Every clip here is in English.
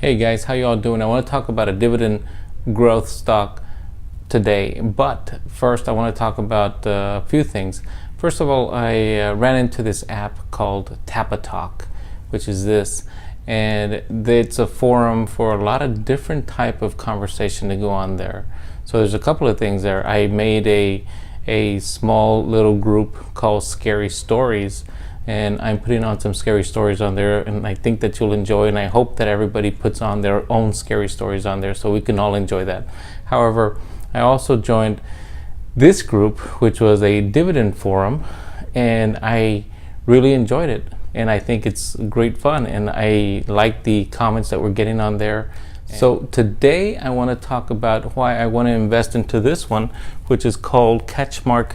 Hey guys, how you all doing? I want to talk about a dividend growth stock today, but first I want to talk about a few things. First of all, I ran into this app called Talk, which is this, and it's a forum for a lot of different type of conversation to go on there. So there's a couple of things there. I made a small little group called Scary Stories, and I'm putting on some scary stories on there, and I think that you'll enjoy, and I hope that everybody puts on their own scary stories on there so we can all enjoy that. However, I also joined this group, which was a dividend forum, and I really enjoyed it, and I think it's great fun, and I like the comments that we're getting on there. So today I want to talk about why I want to invest into this one, which is called Catchmark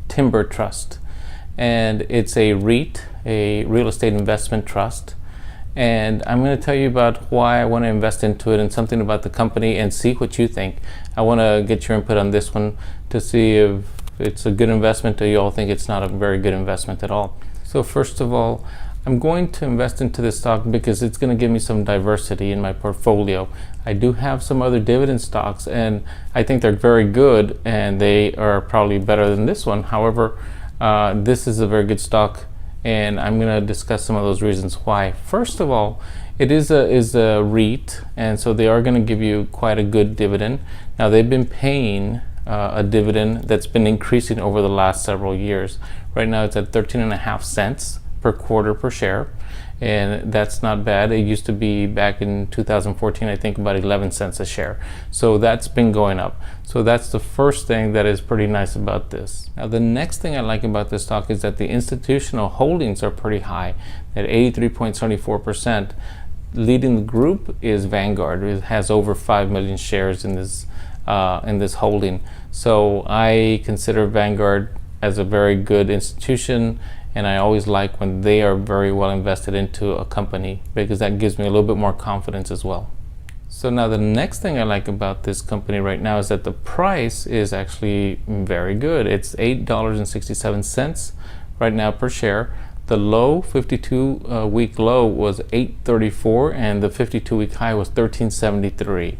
Timber Trust. And it's a REIT, a real estate investment trust. And I'm going to tell you about why I want to invest into it and something about the company and see what you think. I want to get your input on this one to see if it's a good investment or you all think it's not a very good investment at all. So first of all, I'm going to invest into this stock because it's going to give me some diversity in my portfolio. I do have some other dividend stocks and I think they're very good and they are probably better than this one. However, this is a very good stock, and I'm going to discuss some of those reasons why. First of all, it is a REIT, and so they are going to give you quite a good dividend. Now, they've been paying a dividend that's been increasing over the last several years. Right now, it's at 13.5 cents per quarter per share, and that's not bad. It used to be back in 2014, I think, about 11 cents a share. So that's been going up. So that's the first thing that is pretty nice about this. Now, the next thing I like about this stock is that the institutional holdings are pretty high at 83.74%. Leading the group is Vanguard. It has over 5 million shares in this holding. So I consider Vanguard as a very good institution, and I always like when they are very well invested into a company because that gives me a little bit more confidence as well. So now the next thing I like about this company right now is that the price is actually very good. It's $8.67 right now per share. The low 52-week low was $8.34 and the 52-week high was $13.73.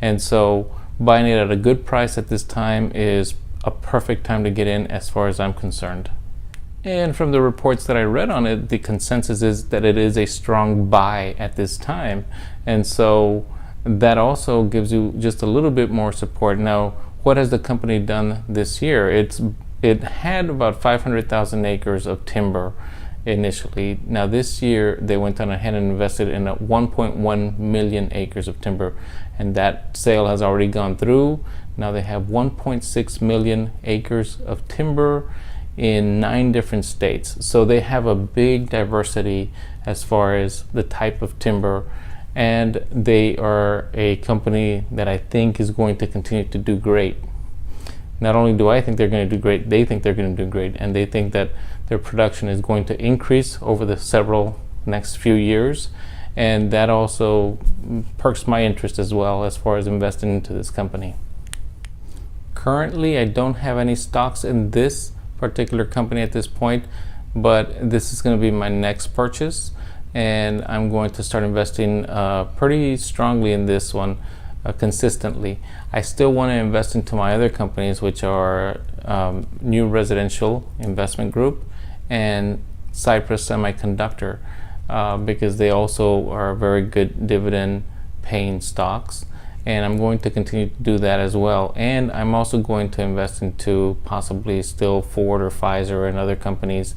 And so buying it at a good price at this time is a perfect time to get in as far as I'm concerned. And from the reports that I read on it, the consensus is that it is a strong buy at this time. And so that also gives you just a little bit more support. Now, what has the company done this year? It had about 500,000 acres of timber initially. Now this year they went on ahead and invested in 1.1 million acres of timber, and that sale has already gone through. Now they have 1.6 million acres of timber in 9 different states. So they have a big diversity as far as the type of timber, and they are a company that I think is going to continue to do great. Not only do I think they're going to do great, they think they're going to do great, and they think that their production is going to increase over the several next few years, and that also perks my interest as well as far as investing into this company. Currently, I don't have any stocks in this particular company at this point, but this is going to be my next purchase, and I'm going to start investing pretty strongly in this one consistently. I still want to invest into my other companies, which are New Residential Investment Group and Cypress Semiconductor, because they also are very good dividend paying stocks, and I'm going to continue to do that as well. And I'm also going to invest into possibly still Ford or Pfizer and other companies,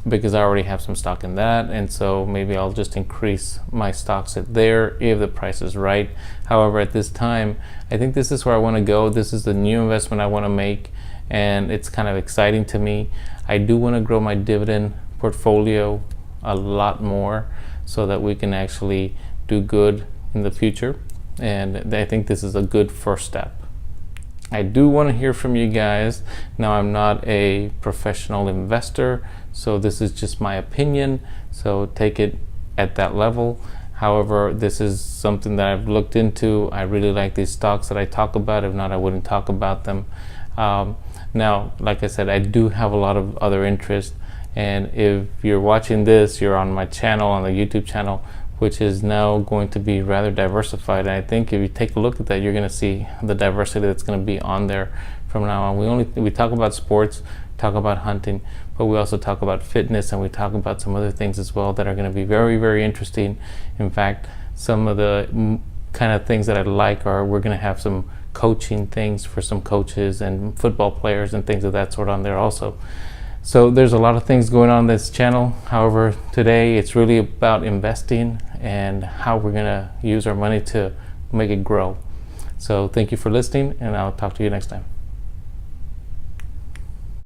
because I already have some stock in that, and so maybe I'll just increase my stocks at there if the price is right. However, at this time, I think this is where I want to go. This is the new investment I want to make, and it's kind of exciting to me. I do want to grow my dividend portfolio a lot more so that we can actually do good in the future, and I think this is a good first step. I do want to hear from you guys. Now, I'm not a professional investor, so this is just my opinion, so take it at that level. However, this is something that I've looked into. I really like these stocks that I talk about. If not, I wouldn't talk about them. Now, like I said, I do have a lot of other interests, and if you're watching this, you're on my channel, on the YouTube channel, which is now going to be rather diversified. And I think if you take a look at that, you're going to see the diversity that's going to be on there from now on. We talk about sports, talk about hunting, but we also talk about fitness, and we talk about some other things as well that are going to be very, very interesting. In fact, some of the kind of things that I like are we're going to have some coaching things for some coaches and football players and things of that sort on there also. So there's a lot of things going on this channel. However, today it's really about investing and how we're going to use our money to make it grow. So thank you for listening, and I'll talk to you next time.